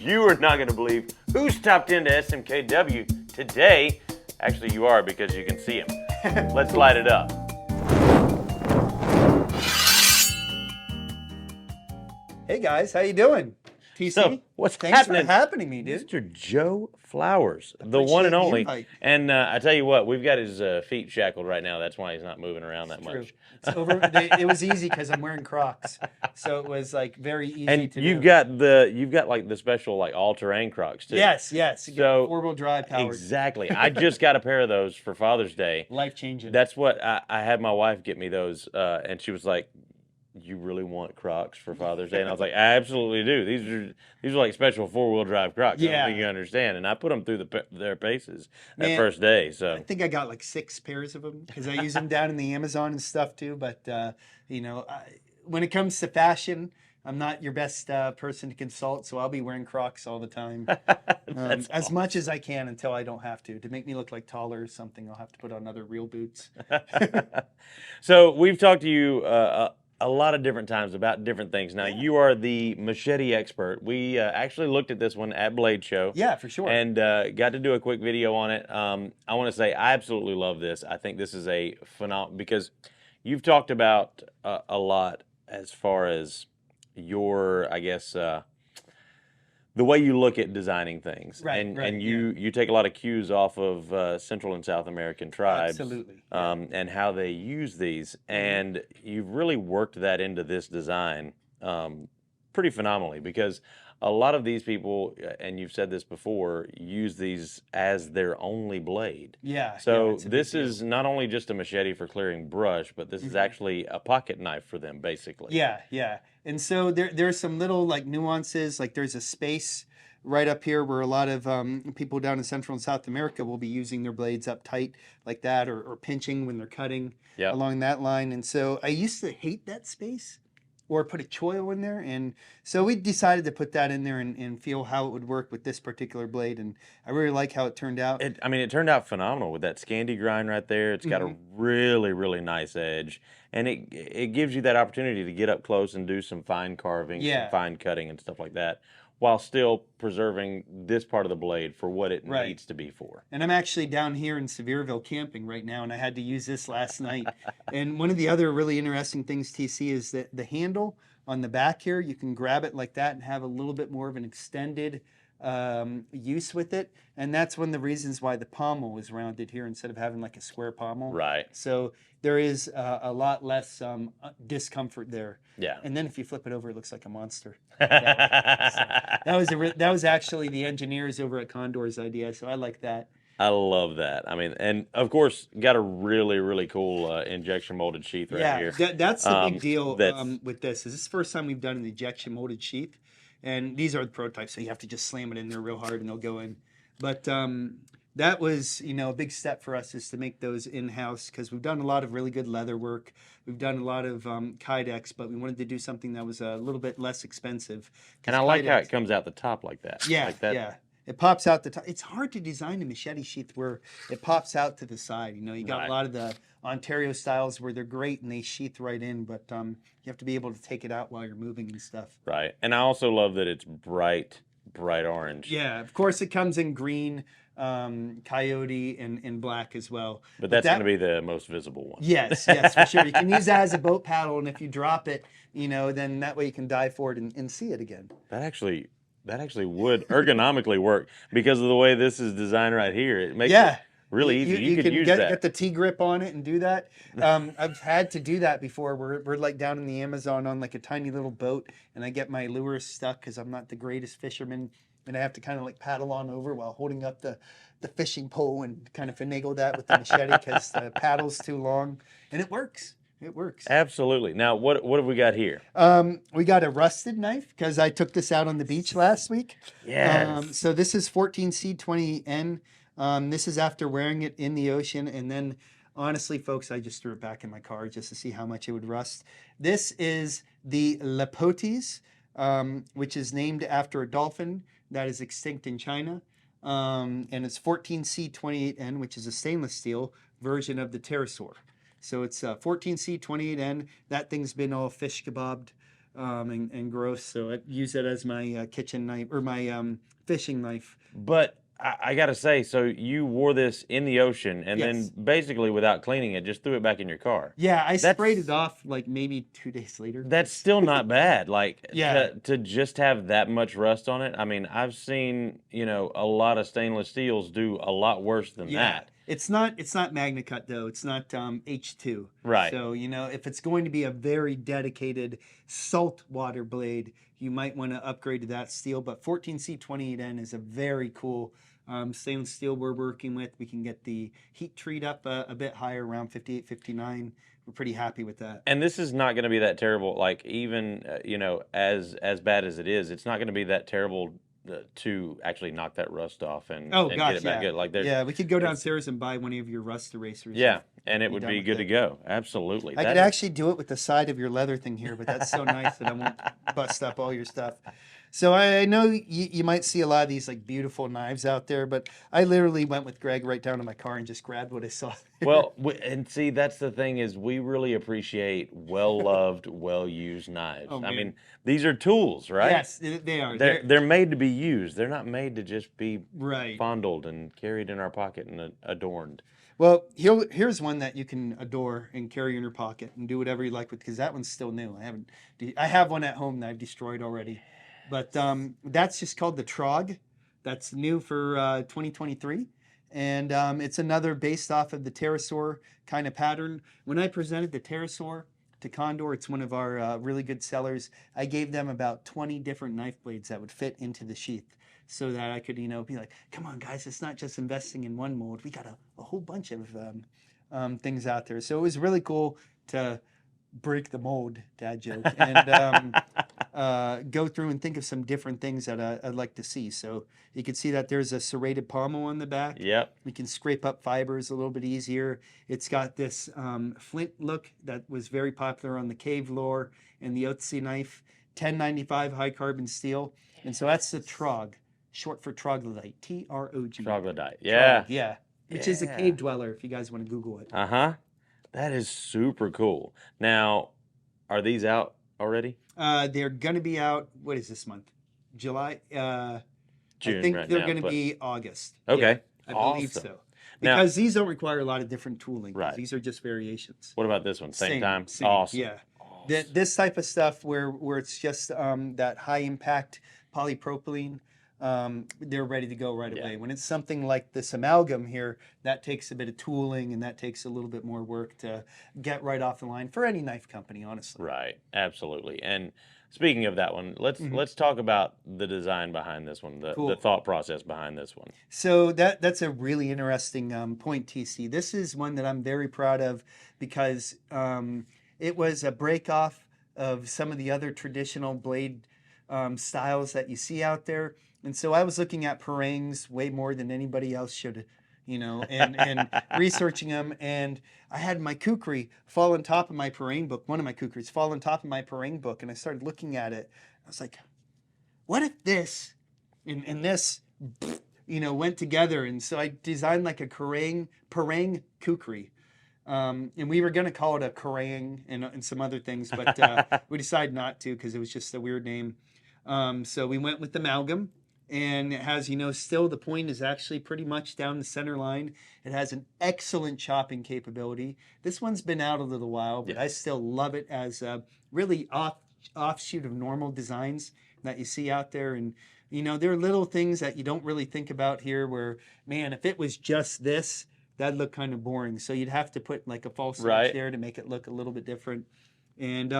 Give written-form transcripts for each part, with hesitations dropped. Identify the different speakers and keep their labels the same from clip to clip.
Speaker 1: You are not going to believe who stopped into SMKW today. Actually, you are, because you can see him. Let's light it up.
Speaker 2: Hey guys, how you doing? TC,
Speaker 1: So, what's
Speaker 2: thanks
Speaker 1: happening?
Speaker 2: for having me, dude.
Speaker 1: Mr. Joe Flowers, the one and only. And I tell you what, we've got his feet shackled right now. That's why he's not moving around that much.
Speaker 2: It's over. It was easy because I'm wearing Crocs, so it was like very easy.
Speaker 1: And
Speaker 2: to
Speaker 1: you've
Speaker 2: do.
Speaker 1: got like the special like all-terrain Crocs too.
Speaker 2: Yes.
Speaker 1: So
Speaker 2: 4-wheel drive powered.
Speaker 1: Exactly. I just got a pair of those for Father's Day.
Speaker 2: Life changing.
Speaker 1: That's what I had my wife get me those, and she was like, "You really want Crocs for Father's Day?" And I was like, "I absolutely do. These are like special 4-wheel drive Crocs. I don't think you understand." And I put them through their paces that first day. So
Speaker 2: I think I got like 6 pairs of them because I use them down in the Amazon and stuff too. But when it comes to fashion, I'm not your best person to consult, so I'll be wearing Crocs all the time, as much as I can until I don't have to. To make me look like taller or something, I'll have to put on other real boots.
Speaker 1: So we've talked to you a lot of different times about different things. Now, you are the machete expert. We actually looked at this one at Blade Show.
Speaker 2: Yeah, for sure.
Speaker 1: And got to do a quick video on it. I want to say I absolutely love this. I think this is a phenomenal, because you've talked about a lot as far as your, I guess, the way you look at designing things. And you take a lot of cues off of Central and South American tribes.
Speaker 2: Absolutely.
Speaker 1: And how they use these. And you've really worked that into this design pretty phenomenally, because a lot of these people, and you've said this before, use these as their only blade.
Speaker 2: Yeah.
Speaker 1: So this is not only just a machete for clearing brush, but this is actually a pocket knife for them, basically.
Speaker 2: Yeah. And so there's some little like nuances. Like there's a space right up here where a lot of people down in Central and South America will be using their blades up tight like that, or pinching when they're cutting along that line. And so I used to hate that space, or put a choil in there. And so we decided to put that in there and feel how it would work with this particular blade. And I really like how it turned out.
Speaker 1: It turned out phenomenal with that Scandi grind right there. It's got a really, really nice edge. And it gives you that opportunity to get up close and do some fine carving, some fine cutting and stuff like that, while still preserving this part of the blade for what it needs to be for.
Speaker 2: And I'm actually down here in Sevierville camping right now, and I had to use this last night. And one of the other really interesting things, TC, is that the handle on the back here, you can grab it like that and have a little bit more of an extended use with it. And that's one of the reasons why the pommel is rounded here instead of having like a square pommel.
Speaker 1: Right.
Speaker 2: So there is a lot less discomfort there.
Speaker 1: Yeah.
Speaker 2: And then if you flip it over, it looks like a monster. That was actually the engineers over at Condor's idea, so I like that.
Speaker 1: I love that. I mean, and of course, got a really, really cool injection molded sheath right here.
Speaker 2: Yeah, that's the big deal with this. This is the first time we've done an injection molded sheath, and these are the prototypes, so you have to just slam it in there real hard and they'll go in. But that was, a big step for us, is to make those in-house, because we've done a lot of really good leather work. We've done a lot of Kydex, but we wanted to do something that was a little bit less expensive.
Speaker 1: And I like how it comes out the top like that.
Speaker 2: Yeah,
Speaker 1: like that.
Speaker 2: yeah. It pops out the top. It's hard to design a machete sheath where it pops out to the side. You got a lot of the Ontario styles where they're great and they sheath right in, but you have to be able to take it out while you're moving and stuff.
Speaker 1: Right. And I also love that it's bright orange.
Speaker 2: Yeah, of course it comes in green, coyote, and black as well.
Speaker 1: But that's going to be the most visible one.
Speaker 2: Yes, for sure. You can use that as a boat paddle, and if you drop it, then that way you can dive for it and see it again.
Speaker 1: That actually would ergonomically work, because of the way this is designed right here. It makes it really easy. You could use that.
Speaker 2: Get the T-grip on it and do that. I've had to do that before. We're like down in the Amazon on like a tiny little boat, and I get my lure stuck because I'm not the greatest fisherman, and I have to kind of like paddle on over while holding up the fishing pole and kind of finagle that with the machete because the paddle's too long, and it works. It works.
Speaker 1: Absolutely. Now, what have we got here?
Speaker 2: We got a rusted knife because I took this out on the beach last week.
Speaker 1: Yes.
Speaker 2: So this is 14C20N. This is after wearing it in the ocean. And then, honestly, folks, I just threw it back in my car just to see how much it would rust. This is the Lipotes, which is named after a dolphin that is extinct in China. And it's 14C28N, which is a stainless steel version of the pterosaur. So it's 14C28N. That thing's been all fish kebabbed and gross. So I use it as my kitchen knife or my fishing knife.
Speaker 1: But I gotta say, so you wore this in the ocean and then
Speaker 2: Yes.
Speaker 1: basically without cleaning it, just threw it back in your car.
Speaker 2: Yeah, I sprayed it
Speaker 1: That's
Speaker 2: off like maybe 2 days later.
Speaker 1: that's still not bad. Like
Speaker 2: Yeah.
Speaker 1: to just have that much rust on it. I mean, I've seen, a lot of stainless steels do a lot worse than
Speaker 2: Yeah.
Speaker 1: that.
Speaker 2: It's not Magna Cut though. It's not H2.
Speaker 1: Right.
Speaker 2: So, if it's going to be a very dedicated saltwater blade, you might want to upgrade to that steel. But 14C28N is a very cool stainless steel we're working with. We can get the heat treat up a bit higher, around 58, 59. We're pretty happy with that.
Speaker 1: And this is not going to be that terrible. Like even as bad as it is, it's not going to be that terrible to actually knock that rust off and
Speaker 2: Gosh,
Speaker 1: get it back
Speaker 2: yeah.
Speaker 1: good. Like
Speaker 2: Yeah, we could go downstairs and buy one of your rust erasers.
Speaker 1: yeah, and it would
Speaker 2: done
Speaker 1: be
Speaker 2: with
Speaker 1: good
Speaker 2: it.
Speaker 1: to go. Absolutely.
Speaker 2: I
Speaker 1: That
Speaker 2: could
Speaker 1: is-
Speaker 2: actually do it with the side of your leather thing here, but that's so nice that I won't bust up all your stuff. So I know you might see a lot of these like beautiful knives out there, but I literally went with Greg right down to my car and just grabbed what I saw.
Speaker 1: Well, and see, that's the thing is we really appreciate well-loved, well-used knives.
Speaker 2: Oh,
Speaker 1: I
Speaker 2: man.
Speaker 1: mean, these are tools, right?
Speaker 2: Yes, they are.
Speaker 1: They're made to be used. They're not made to just be
Speaker 2: right.
Speaker 1: fondled and carried in our pocket and adorned.
Speaker 2: Well, here's one that you can adore and carry in your pocket and do whatever you like with, because that one's still new. I have one at home that I've destroyed already, but that's just called the TROG. That's new for 2023. And it's another based off of the pterosaur kind of pattern. When I presented the pterosaur to Condor, it's one of our really good sellers. I gave them about 20 different knife blades that would fit into the sheath, so that I could, be like, come on, guys, it's not just investing in one mold. We got a whole bunch of things out there. So it was really cool to break the mold, dad joke, and go through and think of some different things that I'd like to see. So you can see that there's a serrated pommel on the back.
Speaker 1: Yep.
Speaker 2: We can scrape up fibers a little bit easier. It's got this flint look that was very popular on the cave lore and the Otzi knife. 1095 high carbon steel. And so that's the TROG, short for troglodyte, T-R-O-G.
Speaker 1: Troglodyte, yeah.
Speaker 2: TROG, yeah. Which is a cave dweller, if you guys want to Google it.
Speaker 1: Uh-huh. That is super cool. Now, are these out already?
Speaker 2: They're going to be out, what is this month? July?
Speaker 1: June
Speaker 2: I think
Speaker 1: right
Speaker 2: they're
Speaker 1: now,
Speaker 2: going to
Speaker 1: but-
Speaker 2: be August.
Speaker 1: Okay.
Speaker 2: Yeah, I believe
Speaker 1: Awesome.
Speaker 2: so.
Speaker 1: Now-
Speaker 2: Because these don't require a lot of different tooling.
Speaker 1: Right.
Speaker 2: These are just variations.
Speaker 1: What about this one? Same time?
Speaker 2: Same,
Speaker 1: Awesome.
Speaker 2: yeah.
Speaker 1: Awesome.
Speaker 2: This type of stuff where it's just that high impact polypropylene, they're ready to go right
Speaker 1: Yeah.
Speaker 2: away. When it's something like this amalgam here, that takes a bit of tooling and that takes a little bit more work to get right off the line for any knife company, honestly.
Speaker 1: Right. Absolutely. And speaking of that one, let's talk about the design behind this one, the
Speaker 2: Cool.
Speaker 1: thought process behind this one.
Speaker 2: So that's a really interesting point, TC. This is one that I'm very proud of because it was a break off of some of the other traditional blade styles that you see out there. And so I was looking at parangs way more than anybody else should, and researching them. And I had my kukri fall on top of my parang book, one of my kukris fall on top of my parang book. And I started looking at it. I was like, what if this and this, went together? And so I designed like a parang kukri. And we were going to call it a Kerrang and some other things, but we decided not to because it was just a weird name. So we went with amalgam, and it has, still the point is actually pretty much down the center line. It has an excellent chopping capability. This one's been out a little while, but I still love it as a really offshoot of normal designs that you see out there. And, there are little things that you don't really think about here where, man, if it was just this, that'd look kind of boring. So you'd have to put like a false edge there to make it look a little bit different. And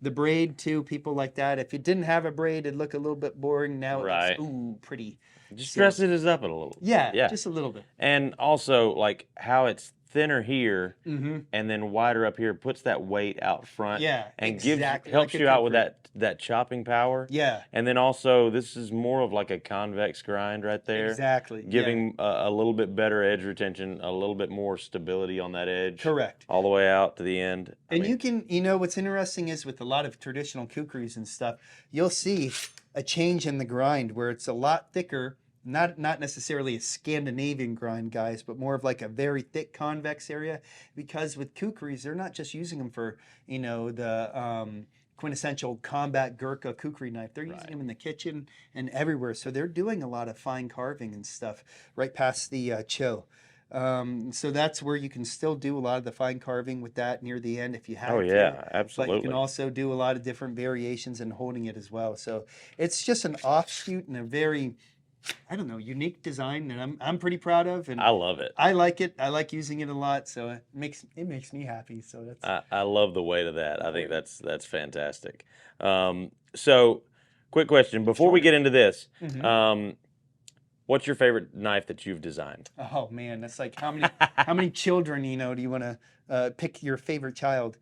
Speaker 2: the braid too, people like that. If it didn't have a braid, it'd look a little bit boring. Now it looks pretty.
Speaker 1: Just dress it up a little.
Speaker 2: Yeah, just a little bit.
Speaker 1: And also like how it's thinner here and then wider up here puts that weight out front.
Speaker 2: Yeah,
Speaker 1: and
Speaker 2: exactly.
Speaker 1: helps
Speaker 2: Like
Speaker 1: you
Speaker 2: a
Speaker 1: out with
Speaker 2: kukri.
Speaker 1: that chopping power.
Speaker 2: Yeah,
Speaker 1: And then also this is more of like a convex grind right there.
Speaker 2: exactly.
Speaker 1: Giving a little bit better edge retention, a little bit more stability on that edge.
Speaker 2: Correct.
Speaker 1: All the way out to the end.
Speaker 2: And you can, what's interesting is with a lot of traditional kukris and stuff, you'll see a change in the grind where it's a lot thicker. Not necessarily a Scandinavian grind, guys, but more of like a very thick convex area. Because with kukris, they're not just using them for, the quintessential combat Gurkha kukri knife. They're using them in the kitchen and everywhere. So they're doing a lot of fine carving and stuff right past the cho. So that's where you can still do a lot of the fine carving with that near the end if you
Speaker 1: Oh
Speaker 2: had to.
Speaker 1: yeah,
Speaker 2: But you can
Speaker 1: absolutely.
Speaker 2: also do a lot of different variations in holding it as well. So it's just an offshoot and a very, I don't know, unique design that I'm pretty proud of, and
Speaker 1: I love it.
Speaker 2: I like it. I like using it a lot, so it makes me happy. So that's
Speaker 1: I love the weight of that. I think
Speaker 2: important.
Speaker 1: that's fantastic. So, quick question before we
Speaker 2: Sure.
Speaker 1: get into this.
Speaker 2: Hmm.
Speaker 1: Um, what's your favorite knife that you've designed?
Speaker 2: Oh man, that's like how many children do you want to pick your favorite child?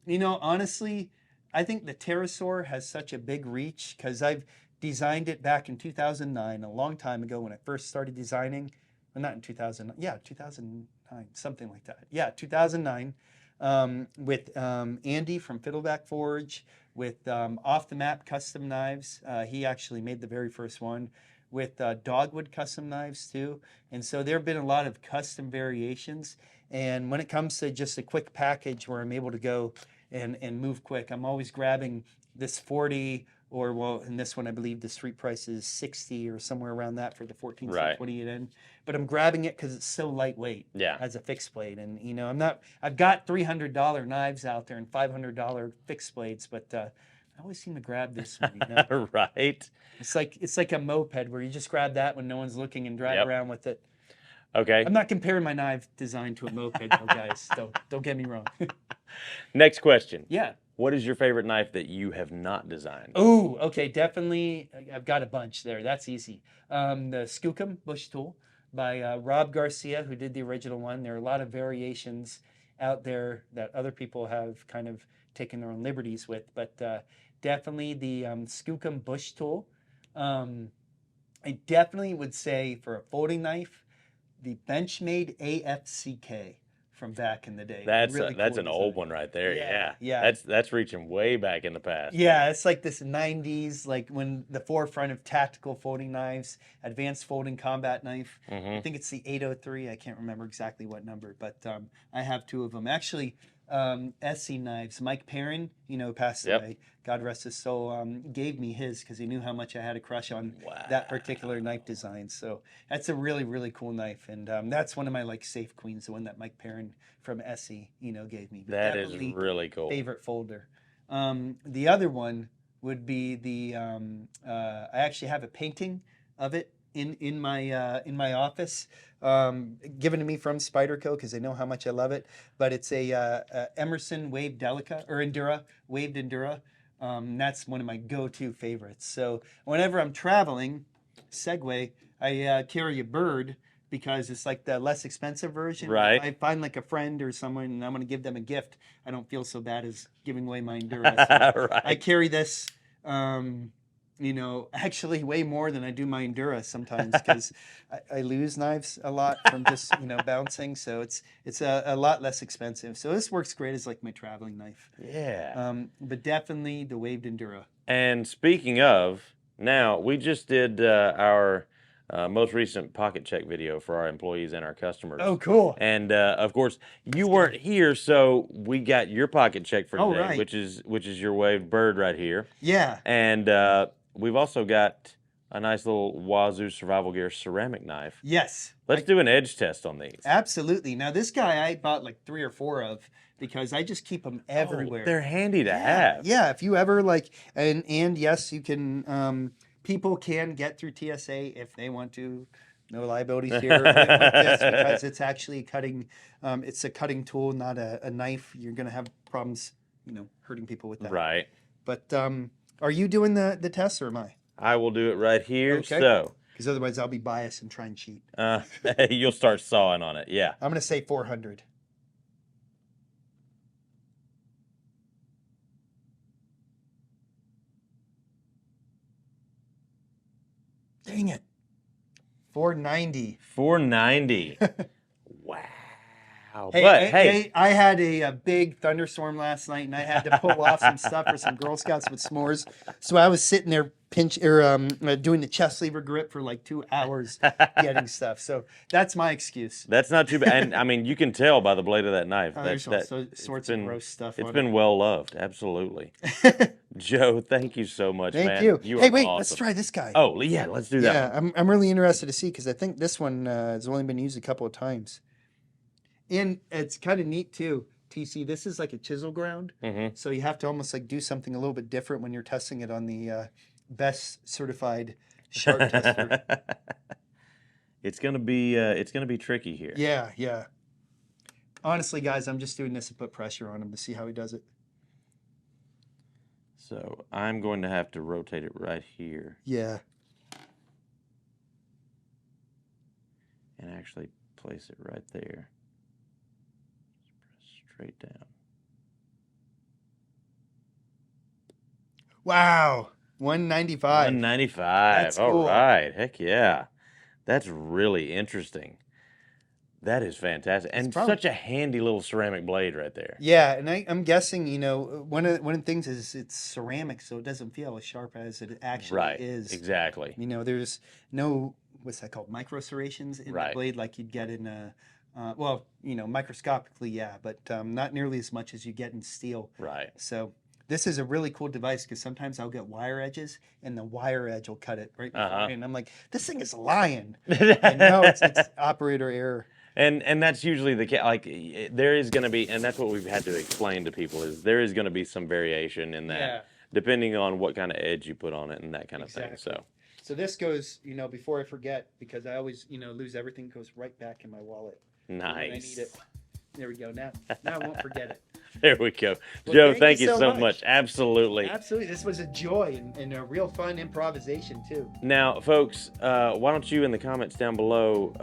Speaker 2: Honestly, I think the pterosaur has such a big reach because I've designed it back in 2009, a long time ago when I first started designing. Well, not in 2000, yeah, 2009, something like that. Yeah, 2009, with Andy from Fiddleback Forge, with Off the Map Custom Knives. He actually made the very first one with Dogwood Custom Knives too. And so there have been a lot of custom variations. And when it comes to just a quick package where I'm able to go and move quick, I'm always grabbing this 40, or well, in this one, I believe the street price is 60 or somewhere around that for the 14C
Speaker 1: Right.
Speaker 2: 28N. But I'm grabbing it because it's so lightweight
Speaker 1: Yeah.
Speaker 2: as a fixed blade. And, I've got $300 knives out there and $500 fixed blades, but I always seem to grab this one.
Speaker 1: Right.
Speaker 2: It's like a moped where you just grab that when no one's looking and drive
Speaker 1: Yep.
Speaker 2: around with it.
Speaker 1: Okay.
Speaker 2: I'm not comparing my knife design to a moped, though, guys. Don't get me wrong.
Speaker 1: Next question.
Speaker 2: Yeah.
Speaker 1: What is your favorite knife that you have not designed?
Speaker 2: Oh, okay, definitely. I've got a bunch there. That's easy. The Skookum Bush Tool by Rob Garcia, who did the original one. There are a lot of variations out there that other people have kind of taken their own liberties with, but definitely the Skookum Bush Tool. I definitely would say for a folding knife, the Benchmade AFCK from back in the day.
Speaker 1: That's
Speaker 2: Really
Speaker 1: that's
Speaker 2: cool
Speaker 1: an old
Speaker 2: design.
Speaker 1: one right there.
Speaker 2: Yeah,
Speaker 1: Yeah.
Speaker 2: yeah.
Speaker 1: That's reaching way back in the past.
Speaker 2: Yeah, it's like this 90s, like when the forefront of tactical folding knives, advanced folding combat knife. I think it's the 803. I can't remember exactly what number, but I have two of them. Actually, SC knives. Mike Perrin, passed
Speaker 1: Yep.
Speaker 2: away. God rest his soul. Gave me his because he knew how much I had a crush on
Speaker 1: Wow.
Speaker 2: that particular knife design. So that's a really, really cool knife, and that's one of my like safe queens, the one that Mike Perrin from SE, gave me. But
Speaker 1: That is
Speaker 2: definitely
Speaker 1: really cool.
Speaker 2: favorite folder. The other one would be I actually have a painting of it in my office, given to me from Spyderco because they know how much I love it. But it's a Emerson Wave Delica or Endura, Waved Endura. That's one of my go-to favorites. So whenever I'm traveling, segue, I carry a BYRD because it's like the less expensive version.
Speaker 1: Right.
Speaker 2: If I find like a friend or someone and I'm going to give them a gift, I don't feel so bad as giving away my Endura. So I
Speaker 1: Right.
Speaker 2: carry this, actually way more than I do my Endura sometimes because I lose knives a lot from just, bouncing. So it's a lot less expensive. So this works great as like my traveling knife.
Speaker 1: Yeah.
Speaker 2: But definitely the Waved Endura.
Speaker 1: And speaking of, now we just did our most recent pocket check video for our employees and our customers.
Speaker 2: Oh, cool.
Speaker 1: And of course, you weren't here, so we got your pocket check for
Speaker 2: Oh,
Speaker 1: today,
Speaker 2: right.
Speaker 1: which is your waved BYRD right here.
Speaker 2: Yeah.
Speaker 1: And we've also got a nice little Wazoo Survival Gear ceramic knife.
Speaker 2: Yes.
Speaker 1: Let's do an edge test on these.
Speaker 2: Absolutely. Now this guy I bought like 3 or 4 of because I just keep them everywhere.
Speaker 1: Oh, they're handy to
Speaker 2: Yeah,
Speaker 1: have.
Speaker 2: yeah. If you ever like, and yes, you can. People can get through TSA if they want to. No liabilities here with this because it's actually cutting. It's a cutting tool, not a knife. You're gonna have problems, hurting people with that.
Speaker 1: Right.
Speaker 2: But are you doing the test or am I?
Speaker 1: I will do it right here.
Speaker 2: Okay.
Speaker 1: So,
Speaker 2: Because otherwise I'll be biased and try and cheat.
Speaker 1: you'll start sawing on it. Yeah.
Speaker 2: I'm gonna say 400. Dang it. 490.
Speaker 1: 490. Wow. Wow.
Speaker 2: Hey,
Speaker 1: But hey,
Speaker 2: I had a big thunderstorm last night, and I had to pull off some stuff for some Girl Scouts with s'mores. So I was sitting there doing the chest lever grip for like 2 hours getting stuff. So that's my excuse.
Speaker 1: that's not too bad. And I mean, you can tell by the blade of that knife.
Speaker 2: There's all sorts of gross stuff
Speaker 1: It's
Speaker 2: on
Speaker 1: been well loved. Absolutely. Joe, thank you so much,
Speaker 2: Thank
Speaker 1: man.
Speaker 2: you.
Speaker 1: You
Speaker 2: Hey,
Speaker 1: are
Speaker 2: wait,
Speaker 1: awesome.
Speaker 2: let's try this guy.
Speaker 1: Oh, yeah, let's do that.
Speaker 2: Yeah, I'm really interested to see because I think this one has only been used a couple of times. And it's kind of neat too, TC. This is like a chisel ground.
Speaker 1: Mm-hmm.
Speaker 2: So you have to almost like do something a little bit different when you're testing it on the best certified sharp tester.
Speaker 1: It's gonna be tricky here.
Speaker 2: Yeah, yeah. Honestly, guys, I'm just doing this to put pressure on him to see how he does it.
Speaker 1: So I'm going to have to rotate it right here
Speaker 2: Yeah.
Speaker 1: and actually place it right there. Press straight down.
Speaker 2: Wow. 195.
Speaker 1: 195.
Speaker 2: That's
Speaker 1: All
Speaker 2: cool.
Speaker 1: right. Heck yeah. That's really interesting. That is fantastic. And such a handy little ceramic blade right there.
Speaker 2: Yeah, and I'm guessing, you know, one of the things is it's ceramic, so it doesn't feel as sharp as it actually is.
Speaker 1: Exactly.
Speaker 2: You know, there's no, what's that called, micro serrations in the blade like you'd get in a, well, you know, microscopically, yeah, but not nearly as much as you get in steel.
Speaker 1: Right.
Speaker 2: So this is a really cool device because sometimes I'll get wire edges and the wire edge will cut it right before, and I'm like, this thing is lying. And no, it's operator error.
Speaker 1: And that's usually the case. Like there is going to be, and that's what we've had to explain to people is there is going to be some variation in that, depending on what kind of edge you put on it and that kind of thing.
Speaker 2: So this goes, you know, before I forget, because I always, you know, lose everything, goes right back in my wallet.
Speaker 1: Nice.
Speaker 2: When I need it. There we go. Now I won't forget it.
Speaker 1: There we go.
Speaker 2: Well,
Speaker 1: Joe, thank you so much. Absolutely.
Speaker 2: Absolutely. This was a joy and a real fun improvisation, too.
Speaker 1: Now, folks, why don't you in the comments down below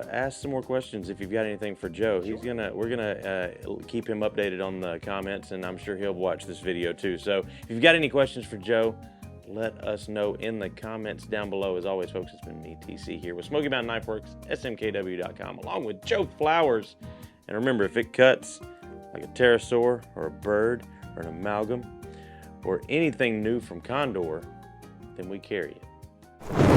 Speaker 1: ask some more questions if you've got anything for Joe. We're gonna keep him updated on the comments, and I'm sure he'll watch this video too. So if you've got any questions for Joe, let us know in the comments down below. As always, folks, it's been me, TC, here with Smoky Mountain Knife Works, SMKW.com, along with Joe Flowers. And remember, if it cuts like a pterosaur or a bird or an amalgam or anything new from Condor, then we carry it.